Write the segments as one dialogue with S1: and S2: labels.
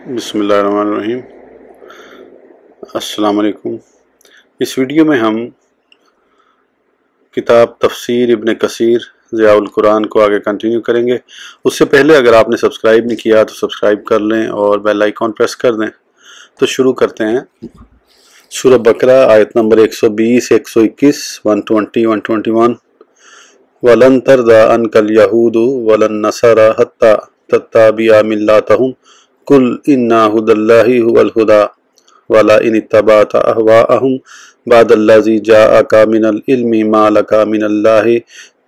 S1: बिस्मिल्लाहिर्रहमानिर्रहीम। अस्सलाम वालेकुम। इस वीडियो में हम किताब तफसीर इब्न कसीर ज़ियाउल कुरान को आगे कंटिन्यू करेंगे। उससे पहले अगर आपने सब्सक्राइब नहीं किया तो सब्सक्राइब कर लें और बेल आइकॉन प्रेस कर दें। तो शुरू करते हैं। सूरह बकरा आयत नंबर 120, 121, 120, 121। वलन तरदा अनकल यहूदु वलन नसरा हत्ता तत्ताबिया मिल्लतहुम कुल इन्ना हुदल्लाहि हुवल हुदा वला इन इत्तबाता अहवाअहुम बादल्लज़ी जाअका मिनल इल्मि मा लका मिनल्लाहि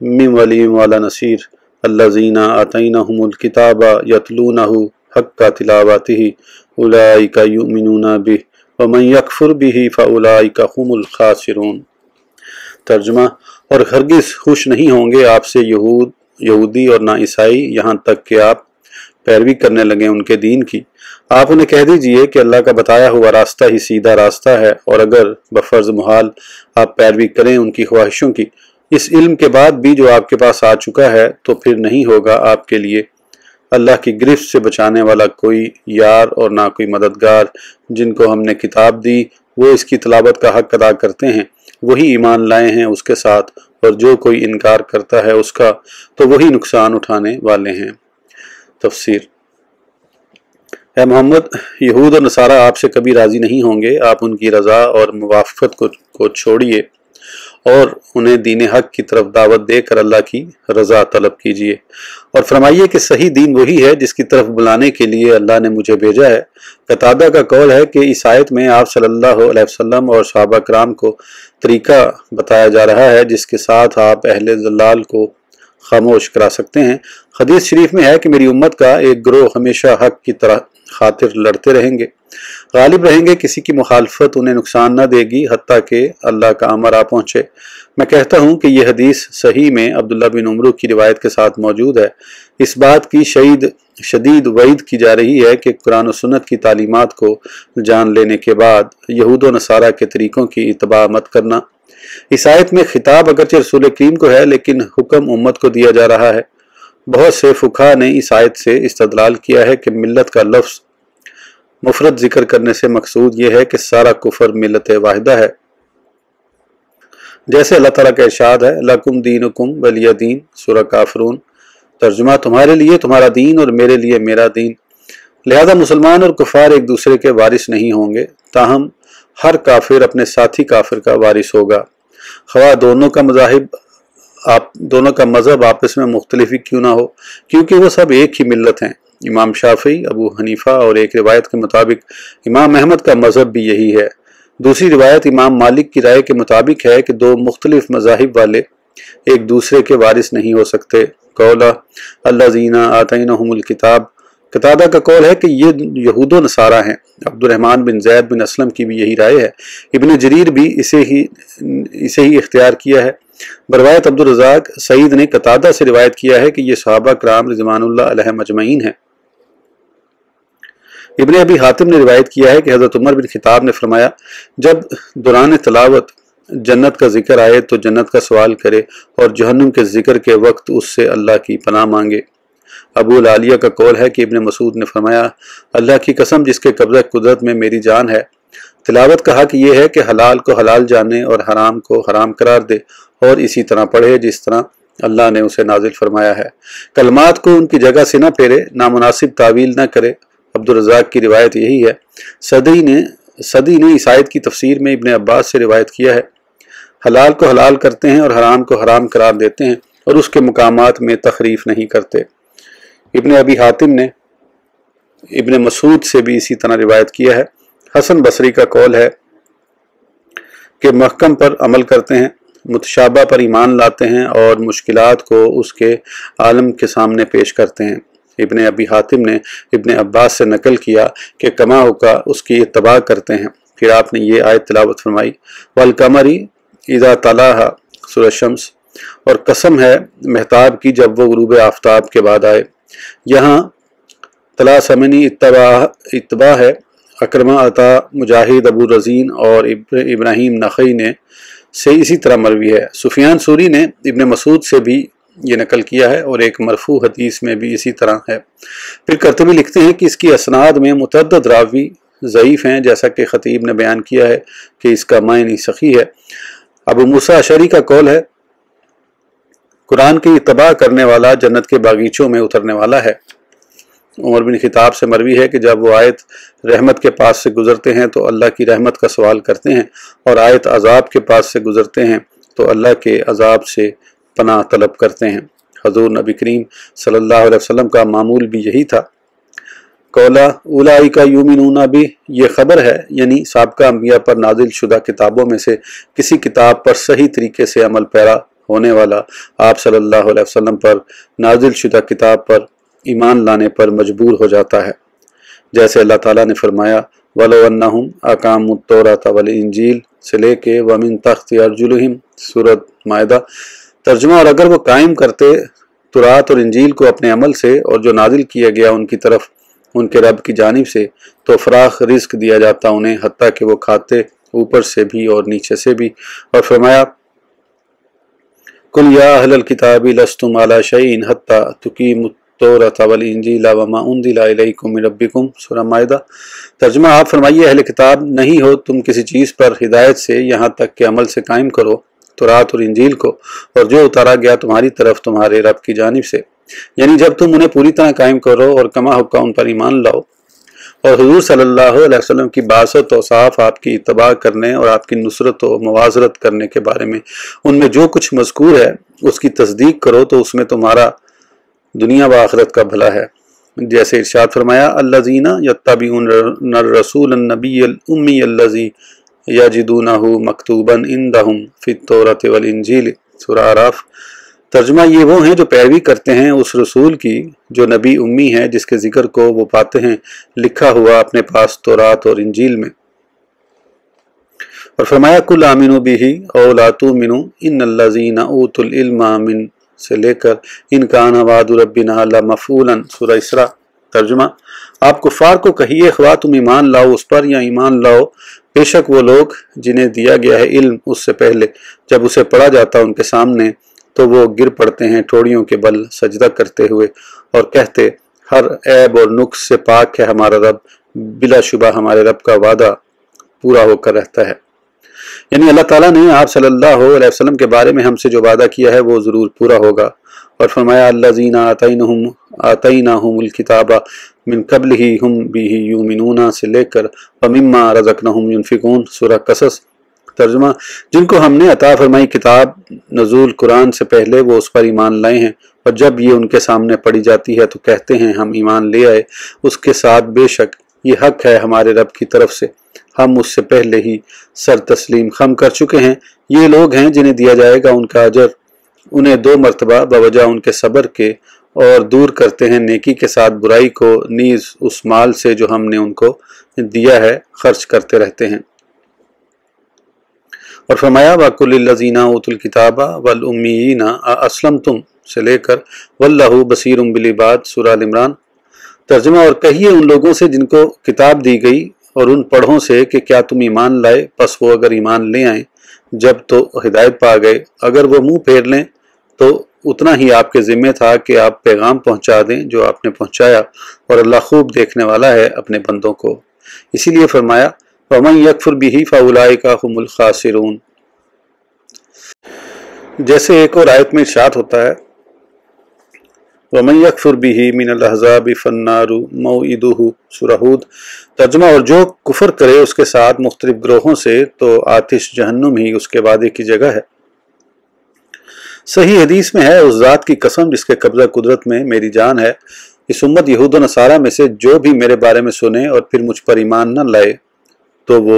S1: मिन वलिय्यिन वला नसीर अल्लज़ीना आतैनाहुमुल किताबा यतलूनहु हक्का तिलावतिहि उलाइका युमिनूना बिहि व मन यकफुर बिहि फउलाइका हुमुल खासिरून। तर्जुमा, और हरगिज़ खुश नहीं होंगे आपसे यहूदी और ना ईसाई, यहाँ तक कि आप पैरवी करने लगे उनके दीन की। आप उन्हें कह दीजिए कि अल्लाह का बताया हुआ रास्ता ही सीधा रास्ता है, और अगर बफर्ज मुहाल आप पैरवी करें उनकी ख्वाहिशों की, इस इल्म के बाद भी जो आपके पास आ चुका है, तो फिर नहीं होगा आपके लिए अल्लाह की गिरफ्त से बचाने वाला कोई यार और ना कोई मददगार। जिनको हमने किताब दी वो इसकी तिलावत का हक अदा करते हैं, वही ईमान लाए हैं उसके साथ, और जो कोई इनकार करता है उसका तो वही नुकसान उठाने वाले हैं। तफसीर। ऐ मोहम्मद, यहूद और नसारा आपसे कभी राज़ी नहीं होंगे। आप उनकी रज़ा और मुवाफ़क़त को छोड़िए और उन्हें दीन हक की तरफ दावत देकर अल्लाह की रज़ा तलब कीजिए, और फरमाइए कि सही दीन वही है जिसकी तरफ बुलाने के लिए अल्लाह ने मुझे भेजा है। कतादा का कौल है कि इस आयत में आप सल्लल्लाहु अलैहि वसल्लम और सहाबा कराम को तरीका बताया जा रहा है जिसके साथ आप अहले ज़लाल को खामोश करा सकते हैं। हदीस शरीफ में है कि मेरी उम्मत का एक गिरोह हमेशा हक की तरह खातिर लड़ते रहेंगे, गालिब रहेंगे, किसी की मुखालफत उन्हें नुकसान न देगी हत्ता कि अल्लाह का अमर आ पहुँचे। मैं कहता हूँ कि यह हदीस सही में अब्दुल्ला बिन उमर की रिवायत के साथ मौजूद है। इस बात की शदीद वईद की जा रही है कि कुरान और सुन्नत की तालीमात को जान लेने के बाद यहूद व नसारा के तरीकों की इत्तबा मत करना। इस आयत में खिताब अगरचे रसूल करीम को है, लेकिन हुक्म उम्मत को दिया जा रहा है। बहुत से फुक़हा ने इस आयत से इस्तदलाल किया है कि मिल्लत का लफ्ज़ मुफरद जिक्र करने से मकसूद यह है कि सारा कुफर मिल्लत वाहिदा है, जैसे अल्लाह ताला का इरशाद है लकुम दीनुकुम वलिय दीन, सूरह काफिरून। तर्जुमा, तुम्हारे लिए तुम्हारा दीन और मेरे लिए मेरा दीन। लिहाजा मुसलमान और कुफार एक दूसरे के वारिस नहीं होंगे, ताहम हर काफिर अपने साथी काफिर का वारिस होगा, खवा दोनों का मजहब आपस में मुख्तलिफ ही क्यों ना हो, क्योंकि वो सब एक ही मिल्लत हैं। इमाम शाफी, अबू हनीफा और एक रिवायत के मुताबिक इमाम अहमद का मजहब भी यही है। दूसरी रिवायत इमाम मालिक की राय के मुताबिक है कि दो मुख्तलिफ मज़ाहिब वाले एक दूसरे के वारिस नहीं हो सकते। कौला अल्लज़ीना आतैनाहुमुल किताब। कतादा का कौल है कि ये यहूद व नसारा हैं। अब्दुर्रहमान बिन ज़ैद बिन असलम की भी यही राय है। इब्न जरीर भी इसे ही इख्तियार किया है। बरवायत अब्दुल रज़ाक सईद ने कतादा से रिवायत किया है कि ये सहाबा कराम रिज़वानुल्लाह अलैहिम अजमईन हैं। इब्न अबी हातिम ने रिवायत किया है कि हज़रत उमर बिन खिताब ने फरमाया, जब दौरान तलावत जन्नत का जिक्र आए तो जन्नत का सवाल करे, और जहन्नुम के जिक्र के वक्त उससे अल्लाह की पनाह मांगे। अबू लालिया का कौल है कि इब्न मसूद ने फरमाया, अल्लाह की कसम जिसके कब्ज़ा कुदरत में मेरी जान है, तिलावत का हक ये है कि हलाल को हलाल जाने और हराम को हराम करार दे, और इसी तरह पढ़े जिस तरह अल्लाह ने उसे नाजिल फरमाया है। कलमात को उनकी जगह से न फेरे, नामुनासिब तावील न करे। अब्दुल रज़ाक की रिवायत यही है। सदी ने इस आयत की तफसीर में इब्न अब्बास से रिवायत किया है, हलाल को हलाल करते हैं और हराम को हराम करार देते हैं, और उसके मुकामात में तखरीफ नहीं करते। इब्न अबी हातिम ने इब्न मसूद से भी इसी तरह रिवायत किया है। हसन बसरी का कौल है कि महकम पर अमल करते हैं, मुतशाबा पर ईमान लाते हैं, और मुश्किलात को उसके आलम के सामने पेश करते हैं। इब्न अबी हातिम ने इब्न अब्बास से नकल किया कि कमा होका उसकी इत्तबा करते हैं। फिर आपने ये आयत तिलावत फरमाई, वल कमरी इज़ा तलाहा, सूरह शम्स, और कसम है महताब की जब वो गुरूब आफ्ताब के बाद आए। यहाँ तला समनी इत्तबा है। अकरमा अता, मुजाहिद, अबू रज़ीन और इब्राहीम नखई ने से इसी तरह मरवी है। सुफियान सूरी ने इब्न मसूद से भी یہ نقل کیا ہے، اور ایک مرفوع حدیث میں بھی اسی طرح ہے۔ پھر قرطبی لکھتے ہیں کہ اس کی اسناد میں متعدد راوی ضعیف ہیں، جیسا کہ خطیب نے بیان کیا ہے کہ اس کا معنی صحیح ہے۔ ابو موسیٰ اشعری کا قول ہے، قرآن کی اتباع کرنے والا جنت کے باغیچوں میں اترنے والا ہے۔ عمر بن خطاب سے مروی ہے کہ جب وہ آیت رحمت کے پاس سے گزرتے ہیں تو اللہ کی رحمت کا سوال کرتے ہیں، اور آیت عذاب کے پاس سے گزرتے ہیں تو اللہ کے عذاب سے پناہ طلب کرتے ہیں۔ حضور نبی کریم صلی اللہ علیہ وسلم کا معمول بھی یہی تھا۔ قولا اولئک یؤمنون بہ، یہ خبر ہے، یعنی سابقہ انبیاء پر نازل شدہ کتابوں میں سے کسی کتاب پر صحیح طریقے سے عمل پیرا ہونے والا آپ صلی اللہ علیہ وسلم پر نازل شدہ کتاب پر ایمان لانے پر مجبور ہو جاتا ہے، جیسے اللہ تعالیٰ نے فرمایا وَلَوْ أَنَّهُمْ أَقَامُوا التَّوْرَاةَ وَالْإِنْجِيلَ سے لے کے وَمِن تَحْتِ أَرْجُلِهِمْ سورۃ مائدہ۔ ترجمہ، اور اگر وہ قائم کرتے تورات اور انجیل کو اپنے عمل سے اور جو نازل کیا گیا ان کی طرف ان کے رب کی جانب سے، تو فراخ رزق دیا جاتا انہیں، حتیٰ کہ وہ کھاتے اوپر سے بھی اور نیچے سے بھی۔ اور فرمایا قُلْ يَا أَهْلَ الْكِتَابِ لَسْتُمْ عَلَى شَيْءٍ حَتَّى تُقِيمُوا التَّوْرَاةَ وَالْإِنْجِيلَ وَمَا أُنزِلَ إِلَيْكُم مِّن رَّبِّكُم سورہ مائدہ۔ ترجمہ، آپ فرمائیے اہل کتاب نہیں ہو تم کسی چیز پر ہدایت سے یہاں تک کہ عمل سے قائم کرو تورات اور انجیل کو، اور جو اتارا گیا تمہاری طرف تمہارے رب کی جانب سے، یعنی جب تم انہیں پوری طرح قائم کرو اور کما حقہ ان پر ایمان لاؤ۔ اور حضور صلی اللہ علیہ وسلم کی بعثت و صاف آپ کی اتباع کرنے اور آپ کی نصرت و موازرت کرنے کے بارے میں ان میں جو کچھ مذکور ہے اس کی تصدیق کرو تو اس میں تمہارا دنیا و آخرت کا بھلا ہے۔ جیسے ارشاد فرمایا الذین یتبعون الرسول النبی الامی الذی یجدونہ مکتوبا عندہم فی التوراۃ والانجیل سورہ اعراف۔ ترجمہ، یہ وہ ہیں جو پیروی کرتے ہیں اس رسول کی جو نبی امی ہے، جس کے ذکر کو وہ پاتے ہیں لکھا ہوا اپنے پاس تورات اور انجیل میں۔ اور فرمایا قل آمنوا بہ او لا تؤمنوا ان الذین اوتوا العلم من سے لے کر ان کان وعد ربنا لمفعولا سورہ اسراء۔ ترجمہ، آپ کفار کو کہیے خواہ تم ایمان لاؤ اس پر یا ایمان لاؤ، بے شک وہ لوگ جنہیں دیا گیا ہے علم اس سے پہلے جب اسے پڑھا جاتا ان کے سامنے تو وہ گر پڑتے ہیں ٹھوڑیوں کے بل سجدہ کرتے ہوئے اور کہتے ہر عیب اور نقص سے پاک ہے ہمارا رب، بلا شبہ ہمارے رب کا وعدہ پورا ہو کر رہتا ہے۔ یعنی اللہ تعالیٰ نے آپ صلی اللہ علیہ وسلم کے بارے میں ہم سے جو وعدہ کیا ہے وہ ضرور پورا ہوگا۔ اور فرمایا الذین آتیناہم الکتاب من قبلہ ہم بہ یؤمنون سے لے کر ومما رزقناہم ینفقون سورہ قصص۔ ترجمہ، جن کو ہم نے عطا فرمائی کتاب نزول قرآن سے پہلے وہ اس پر ایمان لائے ہیں، اور جب یہ ان کے سامنے پڑھی جاتی ہے تو کہتے ہیں ہم ایمان لے آئے اس کے ساتھ، بے شک یہ حق ہے ہمارے رب کی طرف سے، ہم اس سے پہلے ہی سر تسلیم خم کر چکے ہیں۔ یہ لوگ ہیں جنہیں دیا جائے گا ان کا اجر انہیں 2 مرتبہ بوجہ ان کے صبر کے، اور دور کرتے ہیں نیکی کے ساتھ برائی کو، نیز اس مال سے جو ہم نے ان کو دیا ہے خرچ کرتے رہتے ہیں۔ اور فرمایا وَقُلِ الَّذِينَ أُوتُوا الْكِتَابَ وَالْأُمِّيِّينَ أَأَسْلَمْتُمْ سے لے کر وَاللَّهُ بَصِيرٌ بِالْعِبَادِ سورہ عمران۔ ترجمہ، اور کہیے ان لوگوں سے جن کو کتاب دی گئی اور ان پڑھوں سے کہ کیا تم ایمان لائے، پس وہ اگر ایمان لے آئیں جب تو ہدایت پا گئے، اگر وہ منہ پھیر لیں تو اتنا ہی آپ کے ذمہ تھا کہ آپ پیغام پہنچا دیں جو آپ نے پہنچایا، اور اللہ خوب دیکھنے والا ہے اپنے بندوں کو۔ اسی لیے فرمایا وَمَن يَكْفُرْ بِهِ فَأُولَٰئِكَ هُمُ الْخَاسِرُونَ۔ جیسے ایک اور آیت میں ارشاد ہوتا ہے وَمَن يَكْفُرْ بِهِ مِنَ الْأَحْزَابِ فَالنَّارُ مَوْعِدُهُ سورہ ہود۔ ترجمہ، اور جو کفر کرے اس کے ساتھ مختلف گروہوں سے تو آتش جہنم ہی اس کے وعدے کی جگہ ہے۔ صحیح حدیث میں ہے اس ذات کی قسم جس کے قبضہ قدرت میں میری جان ہے، اس امت یہود و نصارہ میں سے جو بھی میرے بارے میں سنے اور پھر مجھ پر ایمان نہ لائے تو وہ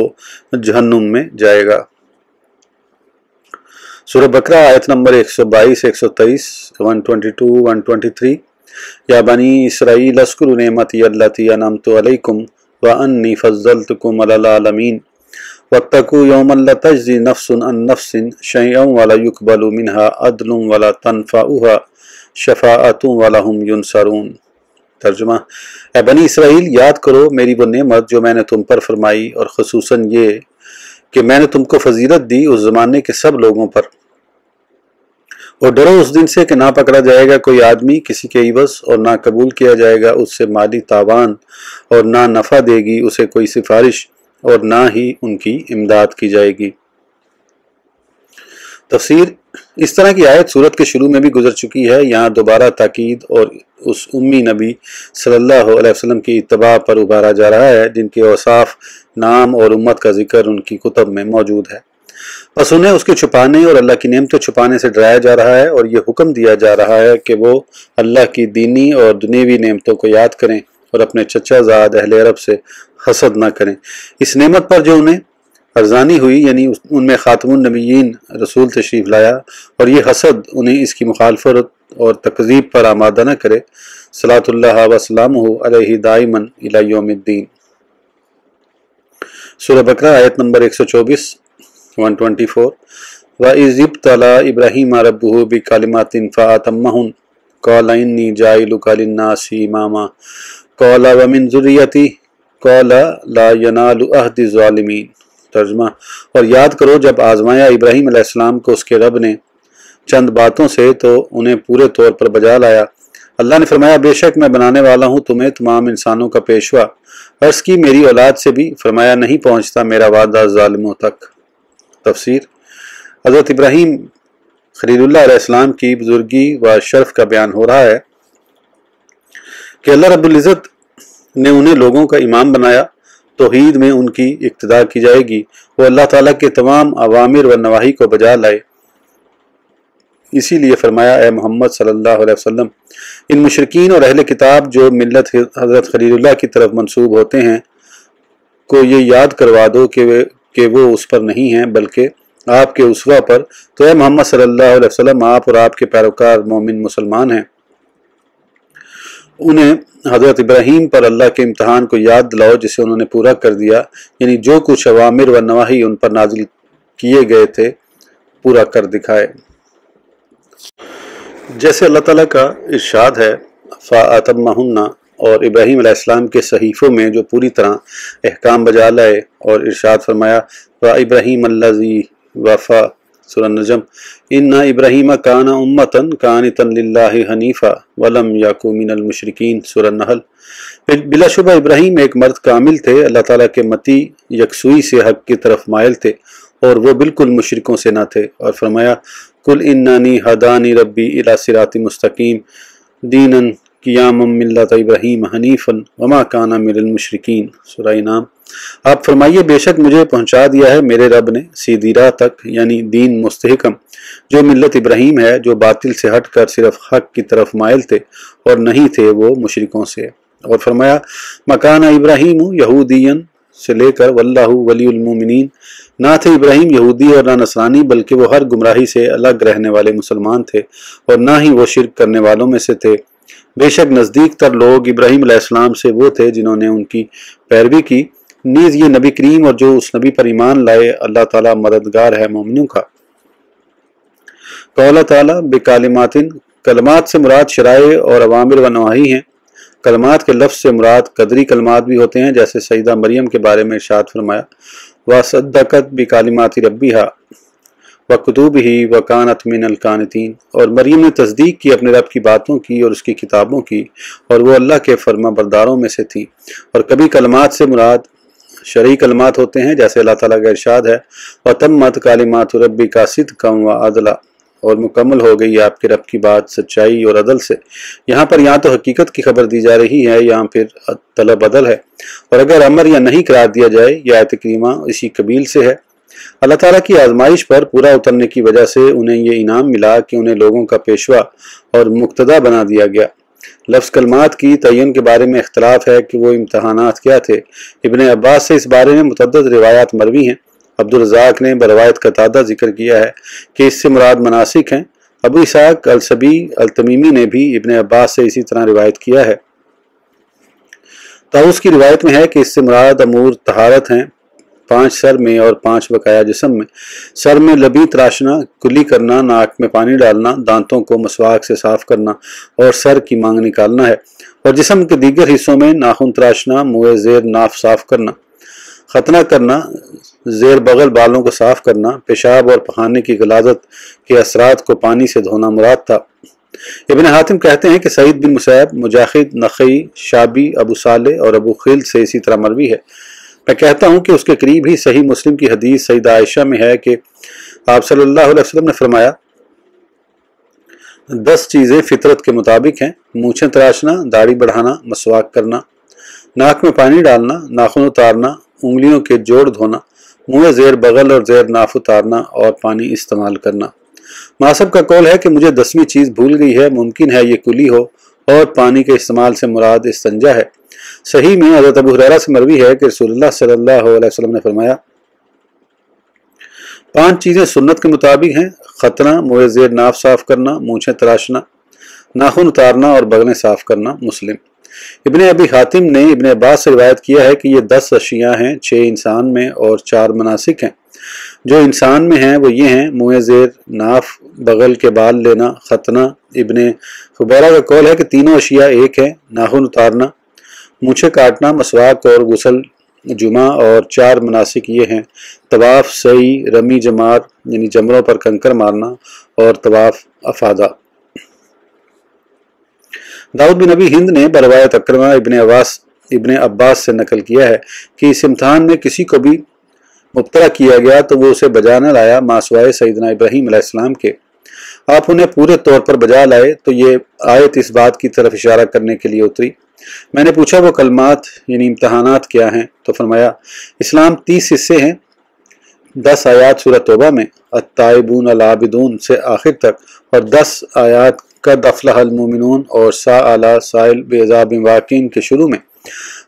S1: جہنم میں جائے گا۔ سورہ بقرہ آیت نمبر 122 123 122 123 یا بنی اسرائیل اذکروا نعمتی التی انعمت علیکم وانی فضلتکم علی العالمین واتقوا یوما لا تجزی نفس عن نفس شیئا ولا یقبل منها عدل ولا تنفعها شفاعۃ ولا هم ینصرون۔ ترجمہ، اے بنی اسرائیل یاد کرو میری وہ نعمت جو میں نے تم پر فرمائی، اور خصوصاً یہ کہ میں نے تم کو فضیلت دی اس زمانے کے سب لوگوں پر، اور ڈرو اس دن سے کہ نہ پکڑا جائے گا کوئی آدمی کسی کے عوض، اور نہ قبول کیا جائے گا اس سے مالی تاوان، اور نہ نفع دے گی اسے کوئی سفارش، اور نہ ہی ان کی امداد کی جائے گی۔ تفسیر: اس طرح کی آیت سورت کے شروع میں بھی گزر چکی ہے۔ یہاں دوبارہ تاکید اور اس امی نبی صلی اللہ علیہ وسلم کی اتباع پر ابھارا جا رہا ہے جن کے اوصاف، نام اور امت کا ذکر ان کی کتب میں موجود ہے۔ بس انہیں اس کے چھپانے اور اللہ کی نعمتیں چھپانے سے ڈرایا جا رہا ہے، اور یہ حکم دیا جا رہا ہے کہ وہ اللہ کی دینی اور دنیوی نعمتوں کو یاد کریں اور اپنے چچا زاد اہل عرب سے حسد نہ کریں۔ اس نعمت پر جو انہیں ارزانی ہوئی، یعنی ان میں خاتم النبیین رسول تشریف لایا، اور یہ حسد انہیں اس کی مخالفت اور تکذیب پر آمادہ نہ کرے۔ صلاۃ اللہ وسلامہ علیہ دائماً الی یوم الدین۔ سورہ بقرہ آیت نمبر 124 124۔ وَإِذِ ابْتَلَىٰ إِبْرَاهِيمَ رَبُّهُ بِكَلِمَاتٍ فَأَتَمَّهُنَّ قَالَ إِنِّي جَاعِلُكَ لِلنَّاسِ إِمَامًا قَالَ وَمِن ذُرِّيَّتِي قَالَ لَا يَنَالُ عَهْدِ الظَّالِمِينَ۔ ترجمہ: اور یاد کرو جب آزمایا ابراہیم علیہ السلام کو اس کے رب نے چند باتوں سے تو انہیں پورے طور پر بجا لایا۔ اللہ نے فرمایا بے شک میں بنانے والا ہوں تمہیں تمام انسانوں کا پیشوا۔ عرض کی میری اولاد سے بھی، فرمایا نہیں پہنچتا میرا وعدہ ظالموں تک۔ تفسیر: حضرت ابراہیم خلیل اللہ علیہ السلام کی بزرگی و شرف کا بیان ہو رہا ہے کہ اللہ رب العزت نے انہیں لوگوں کا امام بنایا، توحید میں ان کی اقتداء کی جائے گی، وہ اللہ تعالیٰ کے تمام اوامر و نواہی کو بجا لائے۔ اسی لیے فرمایا اے محمد صلی اللہ علیہ وسلم ان مشرکین اور اہل کتاب جو ملت حضرت خلیل اللہ کی طرف منسوب ہوتے ہیں کو یہ یاد کروا دو کہ وہ اس پر نہیں ہیں بلکہ آپ کے اسوہ پر، تو اے محمد صلی اللہ علیہ وسلم آپ اور آپ کے پیروکار مومن مسلمان ہیں۔ انہیں حضرت ابراہیم پر اللہ کے امتحان کو یاد دلاؤ جسے انہوں نے پورا کر دیا، یعنی جو کچھ اوامر و نواہی ان پر نازل کیے گئے تھے پورا کر دکھائے۔ جیسے اللہ تعالیٰ کا ارشاد ہے فَأَتَمَّهُنَّ، اور ابراہیم علیہ السلام کے صحیفوں میں جو پوری طرح احکام بجا لائے، اور ارشاد فرمایا وَإِبْرَاهِيمَ الَّذِي وَفَى سورہ نجم اِنَّ إِبْرَاهِيمَ كَانَ أُمَّةً قَانِتًا لِلَّهِ حَنِيفًا وَلَمْ يَكُن مِنَ الْمُشْرِكِينَ سورہ نحل۔ بلا شبہ ابراہیم ایک مرد کامل تھے، اللہ تعالیٰ کے متی یکسوئی سے حق کی طرف مائل تھے اور وہ بالکل مشرکوں سے نہ تھے، اور فرمایا قُلْ إِنَّنِي هَدَانِي رَبِّي إِلَىٰ صِرَاطٍ مُسْتَقِيمٍ دِينًا قِيَامًا مِلَّةَ إِبْرَاهِيمَ حَنِيفًا وَمَا كَانَ مِنَ الْمُشْرِكِينَ سورہ انعام۔ آپ فرمائیے بے شک مجھے پہنچا دیا ہے میرے رب نے سیدھی راہ تک، یعنی دین مستحکم، جو ملت ابراہیم ہے، جو باطل سے ہٹ کر صرف حق کی طرف مائل تھے اور نہیں تھے وہ مشرکوں سے۔ اور فرمایا مکان ابراہیم یہودین سے لے کر واللہ ولی المومنین، نہ تھے ابراہیم یہودی اور نہ نصرانی بلکہ وہ ہر گمراہی سے الگ رہنے والے مسلمان تھے، اور نہ ہی وہ شرک کرنے والوں میں سے تھے۔ بے شک نزدیک تر لوگ ابراہیم علیہ السلام سے وہ تھے جنہوں نے ان کی پیروی کی، نیز یہ نبی کریم اور جو اس نبی پر ایمان لائے اللہ تعالیٰ مددگار ہے مومنوں کا۔ قال تعالیٰ بکلمات، کلمات سے مراد شرائع اور اوامر و نواہی ہیں۔ کلمات کے لفظ سے مراد قدری کلمات بھی ہوتے ہیں، جیسے سیدہ مریم کے بارے میں ارشاد فرمایا وَصَدَّقَتْ بِكَلِمَاتِ رَبِّهَا وَكُتُبِهِ وَكَانَتْ مِنَ الْقَانِتِينَ، اور مریم نے تصدیق کی اپنے رب کی باتوں کی اور اس کی کتابوں کی، اور وہ اللہ کے فرما برداروں میں سے تھی۔ اور کبھی کلمات سے مراد شرعی کلمات ہوتے ہیں، جیسے اللہ تعالیٰ کا ارشاد ہے وَتَمَّتْ كَلِمَاتُ رَبِّكَ صِدْقًا وَعَدْلًا، اور مکمل ہو گئی آپ کے رب کی بات سچائی اور عدل سے۔ یہاں پر یا تو حقیقت کی خبر دی جا رہی ہے یا پھر طلب عدل ہے، اور اگر امر یا نہیں قرار دیا جائے یہ آیت کریمہ اسی قبیل سے ہے۔ اللہ تعالیٰ کی آزمائش پر پورا اترنے کی وجہ سے انہیں یہ انعام ملا کہ انہیں لوگوں کا پیشوا اور مقتدا بنا دیا گیا۔ لفظ کلمات کی تعین کے بارے میں اختلاف ہے کہ وہ امتحانات کیا تھے۔ ابن عباس سے اس بارے میں متعدد روایات مروی ہیں۔ عبدالرزاق نے بروایت قتادہ ذکر کیا ہے کہ اس سے مراد مناسک ہیں۔ ابو اسحاق السبی التمیمی نے بھی ابن عباس سے اسی طرح روایت کیا ہے۔ طاؤس کی روایت میں ہے کہ اس سے مراد امور طہارت ہیں، 5 سر میں اور 5 بقایا جسم میں۔ سر میں لبی تراشنا، کلی کرنا، ناک میں پانی ڈالنا، دانتوں کو مسواک سے صاف کرنا اور سر کی مانگ نکالنا ہے، اور جسم کے دیگر حصوں میں ناخن تراشنا، منہ زیر ناف صاف کرنا۔ खतना करना, ज़ेर बगल बालों को साफ करना, पेशाब और पखाने की गलाजत के असरात को पानी से धोना मुराद था। इब्न हातिम कहते हैं कि सईद बिन मुसैब, मुजाहिद, नखई, शाबी, अबू साले और अबू खिल से इसी तरह मरवी है। मैं कहता हूँ कि उसके करीब ही सही मुस्लिम की हदीस सईदा आयशा में है कि आप सल्लल्लाहु अलैहि वसल्लम ने फरमाया, 10 चीज़ें फितरत के मुताबिक हैं: मूछें तराशना, दाढ़ी बढ़ाना, मसवाक करना, नाक में पानी डालना, नाखून उतारना, उंगलियों के जोड़ धोना, मुँह ज़ेर बगल और ज़ेर नाफ उतारना और पानी इस्तेमाल करना। मासब का कौल है कि मुझे 10वीं चीज़ भूल गई है, मुमकिन है ये कुली हो और पानी के इस्तेमाल से मुराद इस्तंजा है। सही में हज़रत अबू हुरैरा से मरवी है कि रसूलुल्लाह सल्लल्लाहु अलैहि वसल्लम ने फरमाया, 5 चीज़ें सुन्नत के मुताबिक हैं: खतना, मुँह ज़ेर नाफ साफ करना, मूछें तराशना, नाखून उतारना और बगलें साफ करना। मुस्लिम। इब्ने अबी हातिम ने इब्ने अब्बास से रिवायत किया है कि ये 10 अशिया हैं, 6 इंसान में और 4 मनासिक हैं। जो इंसान में हैं वो ये हैं: मुँह ज़ेर नाफ, बगल के बाल लेना, खतना। इब्ने हुबैरा का कौल है कि तीनों अशिया एक हैं: नाखून उतारना, मूछें काटना, मसवाक और गुसल जुमा। और 4 मनासिक ये हैं: तवाफ, सई, रमी जमार यानी जमरों पर कंकर मारना और तवाफ अफादा। दाऊद बिन अबी हिंद ने बरवायत अकरमा इब्ने अब्बास से नकल किया है कि इस इम्तिहान में किसी को भी मुब्तला किया गया तो वो उसे बजा न लाया मासवाए सईदना इब्राहीम अलैहिस्सलाम के। आप उन्हें पूरे तौर पर बजा लाए तो ये आयत इस बात की तरफ इशारा करने के लिए उतरी। मैंने पूछा वो कलमात यानी इम्तहानात क्या हैं, तो फरमाया, इस्लाम 30 हिस्से हैं, 10 आयात सूरह तौबा में अत्ताइबून अल-आबिदून से आखिर तक और 10 आयात कद अफ़लहल मोमिनून और सा अला साइल बेज़ाबिन वाकिन के शुरू में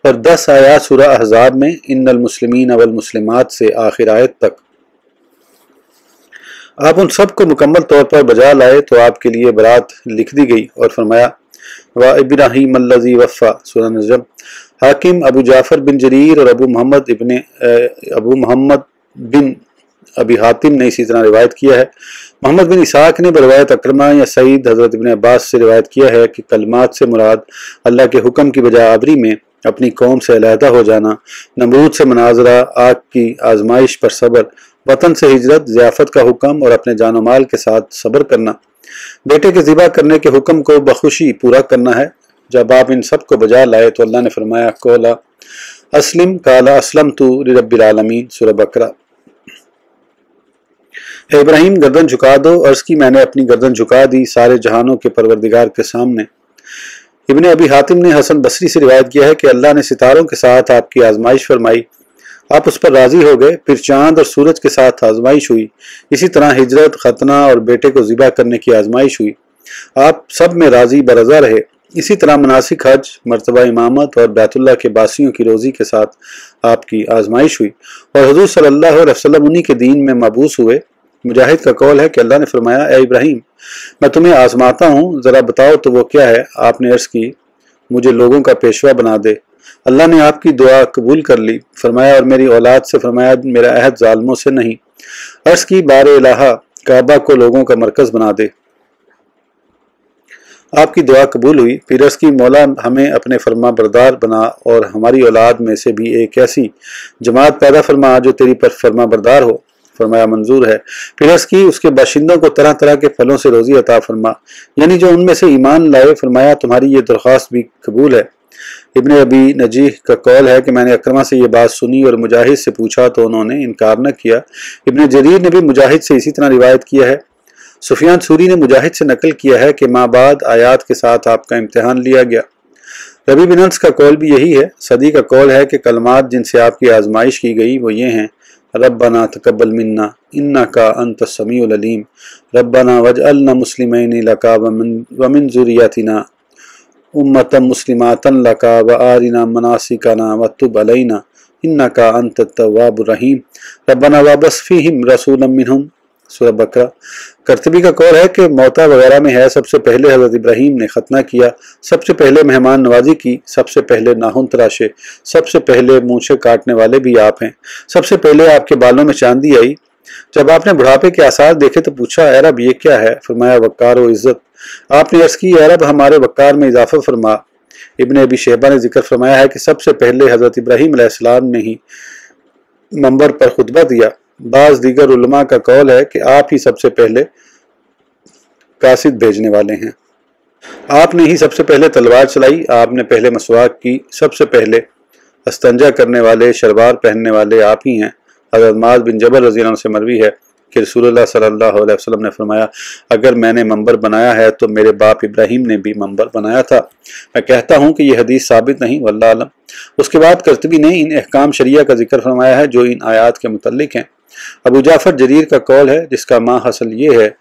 S1: और 10 आयात सूरह अहज़ाब में इन्नल मुस्लिमीन वल मुस्लिमात से आखिर आयत तक। आप उन सब को मुकम्मल तौर पर बजा लाए तो आपके लिए बरात लिख दी गई और फरमाया, व इब्राहीम अल्लज़ी वफ़ा सूरह नजम। हाकिम, अबू जाफ़र बिन जरीर और अबू मोहम्मद बिन अबी हातिम ने इसी तरह रिवायत किया है। मोहम्मद बिन इसाक ने बरवायत अकरमा या सईद हज़रत इब्ने अब्बास से रिवायत किया है कि कलमात से मुराद अल्लाह के हुक्म की बजाय आबरी में अपनी कौम से अलहदा हो जाना, नमरूद से मनाजरा, आग की आजमाइश पर सब्र, वतन से हिजरत, ज़ियाफ़त का हुक्म और अपने जान माल के साथ सब्र करना, बेटे के ज़िबा करने के हुक्म को बखुशी पूरा करना है। जब आप इन सब को बजा लाए तो अल्लाह ने फरमाया, कोला अस्लिम काला असलम तू लिरब्बिल आलमीन सूरह बकरा। इब्राहीम, गर्दन झुका दो। अर्ज़ की, मैंने अपनी गर्दन झुका दी सारे जहानों के परवरदिगार के सामने। इब्ने अबी हातिम ने हसन बसरी से रिवायत किया है कि अल्लाह ने सितारों के साथ आपकी आजमाइश फरमाई, आप उस पर राजी हो गए। फिर चांद और सूरज के साथ आजमाइश हुई। इसी तरह हिजरत, खतना और बेटे को ज़िबा करने की आजमाइश हुई। आप सब में राजी बरज़ा रहे। इसी तरह मनासिक हज, मर्तबा इमामत और बैतुल्लाह के बासियों की रोज़ी के साथ आपकी आजमाइश हुई और हुज़ूर सल्लल्लाहु अलैहि वसल्लम उन्हीं के दीन में मबूस हुए। मुजाहिद का कौल है कि अल्लाह ने फरमाया, ए इब्राहीम, मैं तुम्हें आजमाता हूँ, ज़रा बताओ तो वो क्या है। आपने अर्ज़ की, मुझे लोगों का पेशवा बना दे। अल्लाह ने आपकी दुआ कबूल कर ली। फरमाया, और मेरी औलाद से। फरमाया, मेरा अहद जालिमों से नहीं। अर्ज़ की, बारे इलाहा, काबा को लोगों का मरकज़ बना दे। आपकी दुआ कबूल हुई। फिर अर्ज़ की, मौला हमें अपने फरमा बरदार बना और हमारी औलाद में से भी एक ऐसी जमात पैदा फरमा जो तेरी पर फरमा बरदार हो। फरमाया, मंजूर है। फिर अर्ज़ की, उसके बाशिंदों को तरह तरह के फलों से रोज़ी अता फरमा, यानी जो उनमें से ईमान लाए। फरमाया, तुम्हारी ये दरख्वास्त भी कबूल है। इब्ने अबी नजीह का कौल है कि मैंने अकरमा से ये बात सुनी और मुजाहिद से पूछा तो उन्होंने इनकार न किया। इब्ने जरीर ने भी मुजाहिद से इसी तरह रिवायत किया है। सुफियान सूरी ने मुजाहिद से नकल किया है कि माँ बाद आयात के साथ आपका इम्तिहान लिया गया। रबी बिन अनस का कौल भी यही है। सदी का कौल है कि कलमात जिनसे आपकी आजमाइश की गई वो ये हैं, रब्बना तकब्बल मिन्ना इन्नका अंतस समीउल अलीम, रब्बना वजअलना मुस्लिमैन लका व मिन ज़ुर्रियतिना उम्मतन मुस्लिमातन लका व आरिना मनासिकना व तुब अलैना इन्नका अंतत तव्वाबुर रहीम, रब्बना वबअस फीहिम रसूलन मिनहुम सूरह बकरा। कर्तबी का कौल है कि मौता वगैरह में है, सबसे पहले हज़रत इब्राहीम ने खतना किया, सबसे पहले मेहमान नवाजी की, सबसे पहले नाखून तराशे, सबसे पहले मूछें काटने वाले भी आप हैं, सबसे पहले आपके बालों में चांदी आई। जब आपने बुढ़ापे के आसार देखे तो पूछा, ए रब ये क्या है? फरमाया, वक़ार व इज़्ज़त। आपने अर्ज़ की, ए रब हमारे वक़ार में इजाफ़ा फरमा। इब्ने अबी शैबा ने जिक्र फरमाया है कि सबसे पहले हज़रत इब्राहीम अलैहिस्सलाम ने ही मंबर पर खुतबा दिया। बाज़ दीगर उलमा का कौल है कि आप ही सबसे पहले कासिद भेजने वाले हैं। आपने ही सबसे पहले तलवार चलाई, आपने पहले मसवाक की, सबसे पहले अस्तंजा करने वाले, शलवार पहनने वाले आप ही हैं। हज़रत मुआज़ बिन जबल रज़ी अल्लाह अन्हु से मरवी है कि रसूलुल्लाह सल्लल्लाहु अलैहि वसल्लम ने फरमाया, अगर मैंने मंबर बनाया है तो मेरे बाप इब्राहिम ने भी मंबर बनाया था। मैं कहता हूँ कि यह हदीस साबित नहीं, वल्लाह आलम। उसके बाद कर्तबी ने इन अहकाम शरिया का जिक्र फरमाया है जो इन आयात के मुतल्लिक हैं। अबू जाफ़र जरीर का कौल है जिसका मा हसल ये है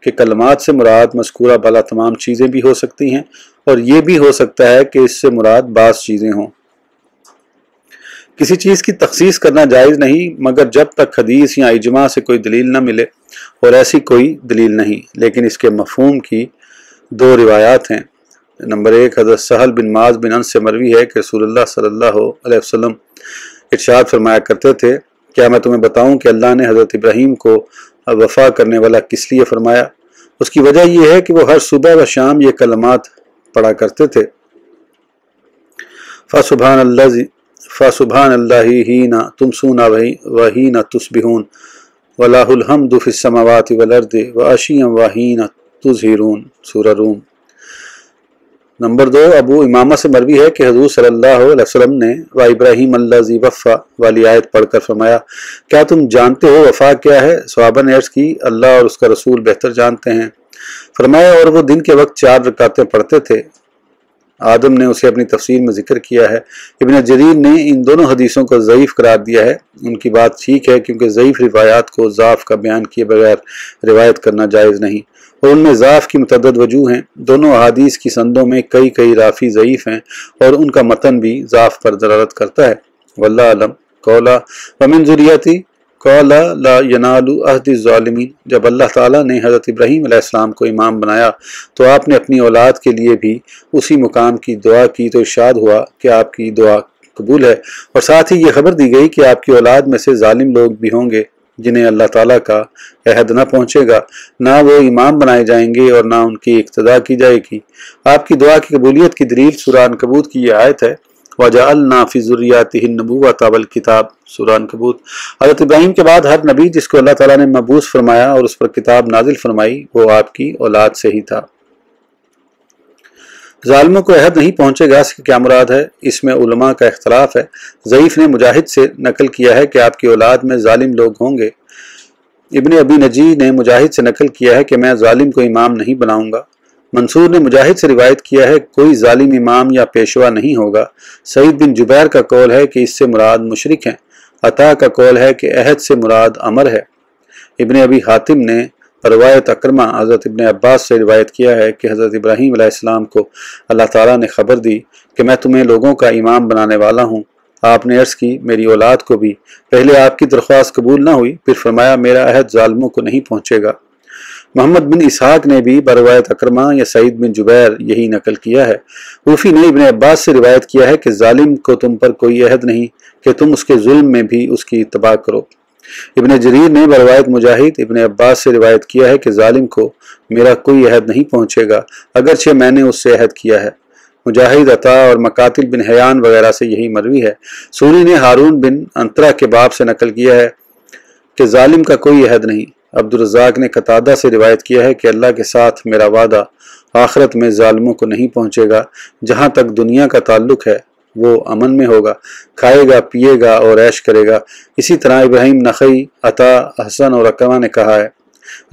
S1: कि कलमात से मुराद मज़कूरा बाला तमाम चीज़ें भी हो सकती हैं और ये भी हो सकता है कि इससे मुराद बाज़ चीज़ें हों। किसी चीज़ की तखसीस करना जायज़ नहीं मगर जब तक हदीस या इजमा से कोई दलील न मिले, और ऐसी कोई दलील नहीं। लेकिन इसके मफहूम की दो रिवायात हैं। नंबर 1 हज़रत सहल बिन मुआज़ बिन अनस से मरवी है कि रसूलुल्लाह सल्लल्लाहु अलैहि वसल्लम इरशाद फरमाया करते थे, क्या मैं तुम्हें बताऊं कि अल्लाह ने हज़रत इब्राहीम को वफ़ा करने वाला किस लिए फरमाया? उसकी वजह यह है कि वो हर सुबह व शाम ये कलमात पढ़ा करते थे, फ़सुबहान अल्लाहि हीना तुमसूना व हीना तुस्बिहून वलाहुल हम्दु फिस समावाति वल अर्दि व अशिय्यन व हीना तुज़हिरून। सूरह रूम। नंबर 2 अबू इमामा से मरवी है कि हुज़ूर सल्लल्लाहु अलैहि वसल्लम ने व इब्राहीम अल्लज़ी वफ़ा वाली आयत पढ़कर फरमाया, क्या तुम जानते हो वफ़ा क्या है? सहाबा ने अर्ज़ की, अल्लाह और उसका रसूल बेहतर जानते हैं। फरमाया, और वो दिन के वक्त 4 रकातें पढ़ते थे। आदम ने उसे अपनी तफसीर में जिक्र किया है। इब्न जरीर ने इन दोनों हदीसों को ज़ईफ़ करार दिया है। उनकी बात ठीक है क्योंकि ज़ईफ़ रिवायात को ज़ाफ़ का बयान किए बगैर रिवायत करना जायज़ नहीं, और उनमें ज़ाफ़ की मुतअद्दिद वजूह हैं। दोनों अहादीस की संदों में कई राफ़ी ज़ईफ़ हैं और उनका मतन भी ज़ाफ़ पर दलालत करता है। वल्लाहु आलम। कौला व मिन ज़ुर्रियती कौला ला यनालु अहदि ज़ालिमीन। जब अल्लाह ताला ने हज़रत इब्राहीम अलैहिस्सलाम को इमाम बनाया तो आपने अपनी औलाद के लिए भी उसी मुकाम की दुआ की तो इरशाद हुआ कि आपकी दुआ कबूल है, और साथ ही ये खबर दी गई कि आपकी औलाद में से जालिम लोग भी होंगे जिन्हें अल्लाह ताला का अहद न पहुँचेगा, ना वो इमाम बनाए जाएंगे और ना उनकी इक्तदा की जाएगी। आपकी दुआ की कबूलियत की दलील सूरह अनकबूत की यह आयत है, वजअलना फी ज़ुर्रिय्यतिहि नबुव्वत वल किताब। सूरह अनकबूत। हज़रत इब्राहीम के बाद हर नबी जिसको अल्लाह ताला ने मबूस फरमाया और उस पर किताब नाजिल फरमाई वो आपकी औलाद से ही था। ज़ालिमों को अहद नहीं पहुँचेगा इसकी क्या मुराद है? इसमें उलमा का इख्तलाफ है। ज़ईफ़ ने मुजाहिद से नकल किया है कि आपकी औलाद में ज़ालिम लोग होंगे। इब्न अबी नजी ने मुजाहिद से नकल किया है कि मैं ज़ालिम को इमाम नहीं बनाऊंगा। मंसूर ने मुजाहिद से रिवायत किया है कोई जालिम इमाम या पेशवा नहीं होगा। सईद बिन जुबैर का कौल है कि इससे मुराद मुशरिक हैं। अता का कौल है कि अहद से मुराद अमर है। इब्न अबी हातिम ने रवायत अकरमा हज़रत इब्न अब्बास से रिवायत किया है कि हज़रत इब्राहीम अलैहिस्सलाम को अल्लाह ताला ने खबर दी कि मैं तुम्हें लोगों का इमाम बनाने वाला हूँ। आपने अर्ज़ की, मेरी औलाद को भी। पहले आपकी दरख्वास्त कबूल न हुई, फिर फरमाया मेरा अहद ज़ालिमों को नहीं पहुँचेगा। मोहम्मद बिन इसहाक ने भी बरवायत अकरमा या सईद बिन जुबैर यही नकल किया है। रूफी ने इब्न अब्बास से रिवायत किया है कि जालिम को तुम पर कोई अहद नहीं कि तुम उसके जुल्म में भी उसकी इत्तबा करो। इब्न जरीर ने बरवायत मुजाहिद इब्न अब्बास से रिवायत किया है कि जालिम को मेरा कोई अहद नहीं पहुँचेगा अगरचे मैंने उससे अहद किया है। मुजाहिद, अता और मकातिल बिन हयान वगैरह से यही मरवी है। सूरी ने हारून बिन अंतरा के बाप से नकल किया है कि जालिम का कोई अहद नहीं। अब्दुल रज़्ज़ाक़ ने कतादा से रिवायत किया है कि अल्लाह के साथ मेरा वादा आखिरत में ज़ालिमों को नहीं पहुँचेगा। जहाँ तक दुनिया का ताल्लुक़ है वो अमन में होगा, खाएगा पिएगा और ऐश करेगा। इसी तरह इब्राहीम नख़ई, अता, हसन और अकरमा ने कहा है।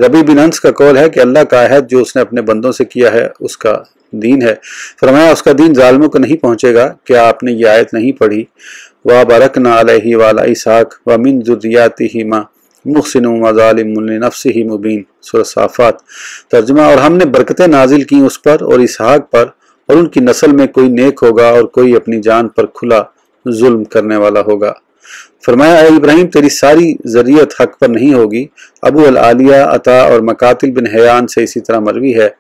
S1: रबी बिन अंस का कौल है कि अल्लाह का अहद जो उसने अपने बंदों से किया है उसका दीन है। फरमाया उसका दीन ज़ालिमों को नहीं पहुँचेगा। क्या आपने ये आयत नहीं पढ़ी? व बरकना अलैहि व अला इसहाक व मिन ज़ुर्रिय्यतिहि मा मुहसिनुन व ज़ालिमुन लिनफ्सिहि मुबीन। सूरह साफ़ात। तर्जुमा, और हमने बरकतें नाजिल की उस पर और इसहाक पर, और उनकी नस्ल में कोई नेक होगा और कोई अपनी जान पर खुला जुल्म करने वाला होगा। फरमाया ऐ इब्राहीम तेरी सारी ज़रियत हक पर नहीं होगी। अबू अल आलिया, अता और मकातिल बिन हयान से इसी तरह मरवी है।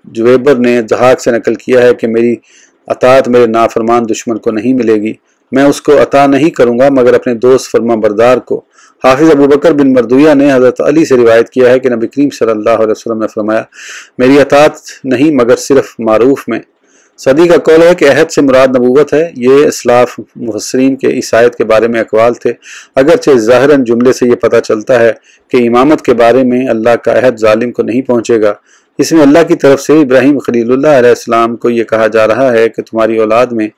S1: जुवेबर ने ज़हाक से नकल किया है कि मेरी अतात मेरे नाफरमान दुश्मन को नहीं मिलेगी, मैं उसको अता नहीं करूँगा मगर अपने दोस्त फरमा बरदार को। हाफिज़ अबू बकर बिन मरदुया ने हज़रत अली से रिवायत किया है कि नबी करीम सल्लल्लाहु अलैहि वसल्लम ने फरमाया मेरी अतात नहीं मगर सिर्फ मारूफ में। सदी का कौल है कि अहद से मुराद नबूवत है। ये इस्लाफ मुफस्सिरीन के ईसायत के बारे में अकवाल थे, अगरचे ज़ाहिरन जुमले से ये पता चलता है कि इमामत के बारे में अल्लाह का अहद जालिम को नहीं पहुँचेगा। इसमें अल्लाह की तरफ से इब्राहीम खलीलुल्लाह अलैहिस्सलाम को ये कहा जा रहा है कि तुम्हारी औलाद में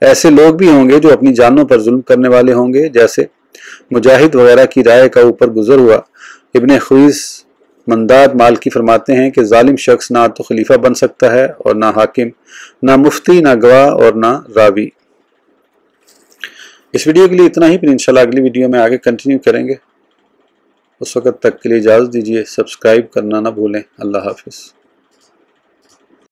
S1: ऐसे लोग भी होंगे जो अपनी जानों पर जुल्म करने वाले होंगे, जैसे मुजाहिद वगैरह की राय का ऊपर गुजर हुआ। इब्ने खुइस मंदाद मालकी फरमाते हैं कि जालिम शख्स ना तो खलीफा बन सकता है और ना हाकिम, ना मुफ्ती, ना गवाह और ना रावी। इस वीडियो के लिए इतना ही, फिर इंशाल्लाह अगली वीडियो में आगे कंटिन्यू करेंगे। उस वक़्त तक के लिए इजाज़त दीजिए। सब्सक्राइब करना ना भूलें। अल्लाह हाफिज़।